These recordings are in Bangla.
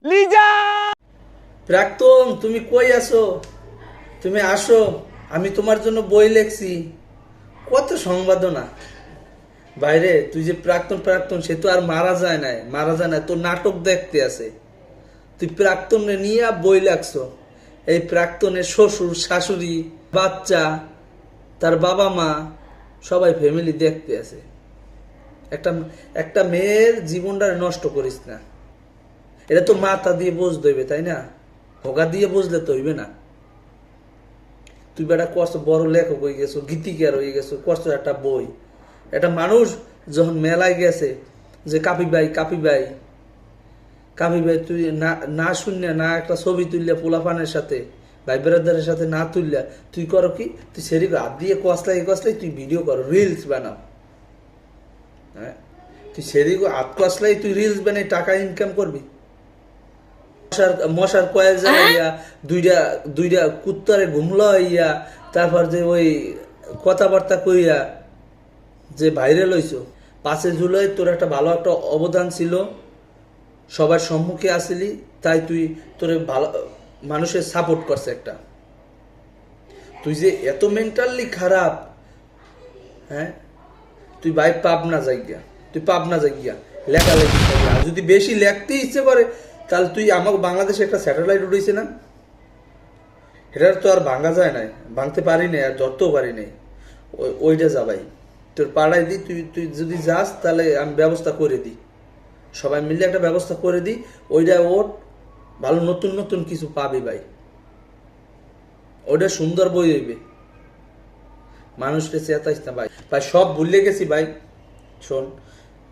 লিজা প্রাক্তন, তুমি কই আছো? তুমি আসো, আমি তোমার জন্য বই লেখছি। কত সংবাদনা বাইরে। তুই যে প্রাক্তন প্রাক্তন, সে তো আর মারা যায় না, তোর নাটক দেখতে আছে। তুই প্রাক্তনে নিয়ে বই লেখছো। এই প্রাক্তনের শ্বশুর শাশুড়ি বাচ্চা, তার বাবা মা, সবাই ফ্যামিলি দেখতে আছে। একটা একটা মেয়ের জীবনটা নষ্ট করিস না। এটা তো মাথা দিয়ে বুঝতে হইবে, তাই না? হোগা দিয়ে বুঝলে তো হইবে না। তুই বেটা কষ্ট বড় লেখক হয়ে গেছো, গীতিকার হয়ে গেছো, কষ্ট একটা বই। একটা মানুষ যখন মেলায় গেছে যে কাপি ভাই কাপি ভাই কাপি ভাই, তুই না না শুনলে না একটা ছবি তুললে পোলাপানের সাথে, ভাই বেড়াদারের সাথে না তুললে তুই করো কি? তুই সেরি হাত দিয়ে কসলাই তুই ভিডিও করো, রিলস বানাও। হ্যাঁ, তুই সেরি হাত কসলাই তুই রিলস বানাই টাকা ইনকাম করবি। মশার কয়েল জ্বালাইয়া দুইটা দুইটা কুত্তারে ঘুমলা হইয়া, তারপর যে ওই কথাবার্তা কইয়া যে ভাইরাল হইছো। 5 জুলাই তোর একটা ভালো একটা অবদান ছিল, সবার সম্মুখে আসিলি, তাই তুই তোর ভালো মানুষের সাপোর্ট করছে একটা। তুই যে এত মেন্টালি খারাপ, হ্যাঁ, তুই ভাই পাবনা যাইগা, লেখালেখি করবি। আর যদি বেশি লেখতে ইচ্ছে করে, তাহলে তুই আমাকে বাংলাদেশে একটা স্যাটেলাইট উঠেছে না, এটার তো আর ভাঙা যায় নাই, ভাঙতে পারি নাই, আর ধরতেও পারি নাই। ওইটা যা ভাই, তোর পাড়ায় দিই। তুই তুই যদি যাস তাহলে আমি ব্যবস্থা করে দিই, সবাই মিলে একটা ব্যবস্থা করে দিই। ওইটা ওর ভালো নতুন নতুন কিছু পাবি ভাই। ওইটা সুন্দর বই হইবে। মানুষকে চেতাইস না ভাই। ভাই সব ভুলে গেছি ভাই। শোন,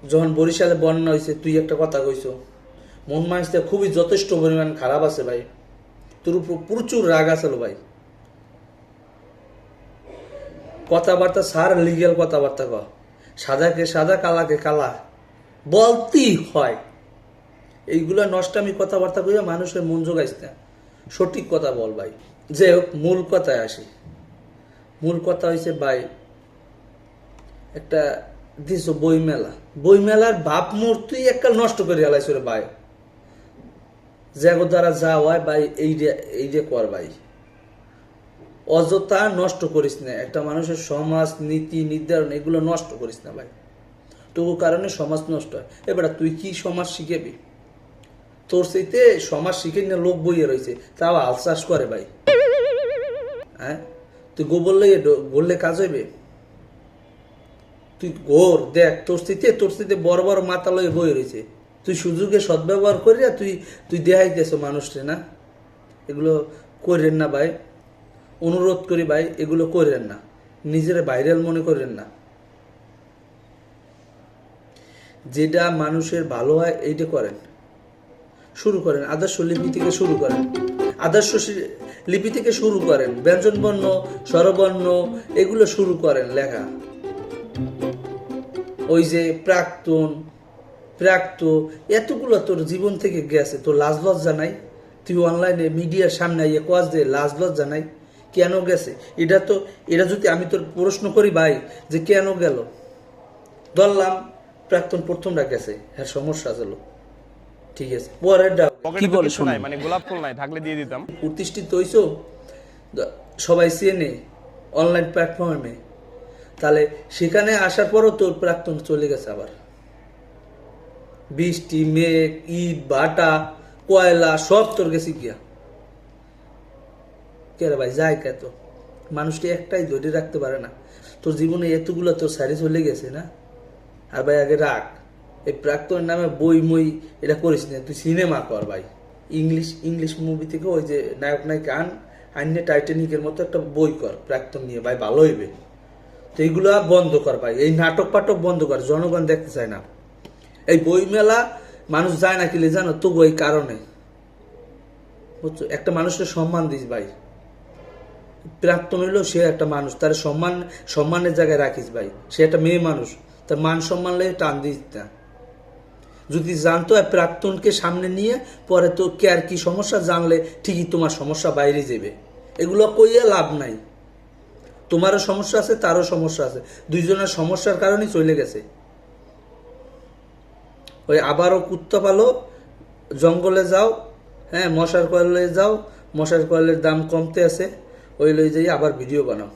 যখন বরিশালে বন্যা হয়েছে, তুই একটা কথা কইছো, মন মানসিকতা খুবই যথেষ্ট পরিমাণ খারাপ আছে ভাই। তোর উপর প্রচুর রাগ আসলো ভাই। কথাবার্তা সার লিগেল কথাবার্তা কর। সাদাকে সাদা, কালাকে কালা বলতেই হয়। এইগুলা নষ্টামি কথাবার্তা কইয়া মানুষের মন জোগাইস না। সঠিক কথা বল ভাই। যে হোক, মূল কথায় আসি। মূল কথা হয়েছে ভাই, একটা দিস বইমেলার ভাব মোর তুই এককাল নষ্ট করে আলাইছ রে ভাই। জাগো দ্বারা যা হয় ভাই, এইটা কর ভাই। অযথা নষ্ট করিস না একটা মানুষের সমাজ, নীতি নির্ধারণ, এগুলো নষ্ট করিস না ভাই। তবু কারণে সমাজ নষ্ট হয়। এবার তুই কি সমাজ শিখেবি? তোর সেইতে সমাজ শিখে নিয়ে লোক বইয়ে রয়েছে, তাও হাল চাষ করে ভাই। হ্যাঁ, তুই বললে কাজ হইবে? তুই গোর দেখ, তোর স্থিতি বড় বড় মাথা লয়ে বই রয়েছে। তুই সুযোগে সদ্ব্যবহার করিয়া তুই দেখাইতেছ মানুষকে না। এগুলো করেন না ভাই, অনুরোধ করি ভাই, এগুলো করেন না। নিজের ভাইরাল মনে করেন না। যেটা মানুষের ভালো হয় এইটা করেন, শুরু করেন। আদর্শ লিপি থেকে শুরু করেন, ব্যঞ্জন বর্ণ, স্বরবর্ণ, এগুলো শুরু করেন লেখা। ওই যে প্রাক্তন এতগুলো তোর জীবন থেকে গেছে, তোর লাজ লজ্জা নাই? তুই অনলাইনে মিডিয়ার সামনে আইয়ে কস দে লাজ লজ্জা নাই? কেন গেছে? এটা যদি আমি তোর প্রশ্ন করি ভাই, যে কেন গেল, ধরলাম প্রাক্তন প্রথমটা গেছে, হ্যাঁ সমস্যা ছিল, ঠিক আছে, পরের কি বলে শোনাই, মানে গোলাপ ফুল নাই থাকলে দিয়ে দিতাম। প্রতিষ্ঠিত হইছো, সবাই চেনে অনলাইন প্ল্যাটফর্মে, তাহলে সেখানে আসার পরও তোর প্রাক্তন চলে গেছে। আবার বৃষ্টি, মেঘ, ইট, ভাটা, কয়লা সব তোর গেছে গিয়া। কে রে ভাই, যায় কে? তো মানুষটি একটাই ধরে রাখতে পারে না। তোর জীবনে এতগুলো তোর সারি চলে গেছে না। আর ভাই আগে রাখ, এই প্রাক্তনের নামে বই মই এটা করিস না। তুই সিনেমা কর ভাই, ইংলিশ মুভি থেকে ওই যে নায়ক নায়িকা আইনে টাইটানিকের মতো একটা বই কর প্রাক্তন নিয়ে ভাই, ভালো হইবে। তো এইগুলো বন্ধ কর ভাই, এই নাটক পাটক বন্ধ কর, জনগণ দেখতে চায় না। এই বই মেলা মানুষ যায় না কিলে জানো? তবু এই কারণে, বুঝছো? একটা মানুষের সম্মান দিস ভাই। প্রাক্তন হইলেও সে একটা মানুষ, তার সম্মানের জায়গায় রাখিস ভাই। সে একটা মেয়ে মানুষ, তার মান সম্মান লেগে টান দিস না। যদি জানতো প্রাক্তনকে সামনে নিয়ে পরে তো কে আর কি সমস্যা, জানলে ঠিকই তোমার সমস্যা বাইরে যাবে। এগুলো কইয়া লাভ নাই। তোমারও সমস্যা আছে, তারও সমস্যা আছে, দুইজনের সমস্যার কারণেই চলে গেছে। ওই আবারও কুত্তা পালো, জঙ্গলে যাও, হ্যাঁ মশার কয়েলে যাও, মশার কয়েলের দাম কমতে আছে, ওই লই যাই আবার ভিডিও বানাও,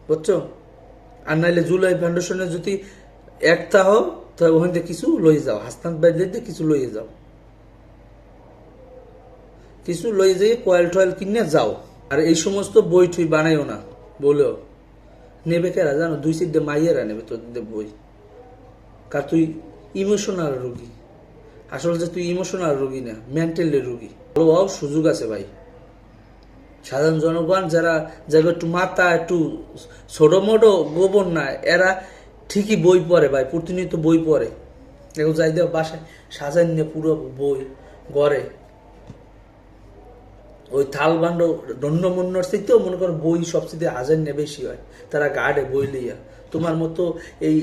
বুঝছো? আর নাইলে জুলাই ফাউন্ডেশনে যদি একটা হও তাহলে ওখান থেকে কিছু লই যাও, হাসনাত বাইরে কিছু লইয়ে যাও, কিছু লই যাই কয়েল টয়েল কিনে যাও। আর এই সমস্ত বই ঠুই বানাইও না, বলেও নেবে কেরা জানো? 2-4 মাইয়েরা নেবে তোদের বই, কার তুই ইমোশনাল রোগী। আসলে যে তুই ইমোশনাল রোগী না, মেন্টালি রোগী। ভালো হও, সুযোগ আছে ভাই। সাধারণ জনগণ যারা যারা একটু মাথা একটু ছোট মোটো গোবর না, এরা ঠিকই বই পড়ে ভাই, প্রতিনিয়ত বই পড়ে। এখন যাই দেওয়া বাসায় সাজান নিয়ে পুরো বই গড়ে, ওই থাল বান্ড দণ্ডমন্যর থেকেও মনে করো বই সবচেয়ে হাজার নিয়ে বেশি হয়, তারা গাড়ে বই লইয়া। তোমার মতো এই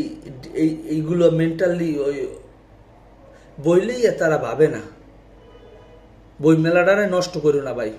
এইগুলো মেন্টালি ওই বই লইয়া তারা ভাবে না। বই মেলাটারে নষ্ট করো না ভাই।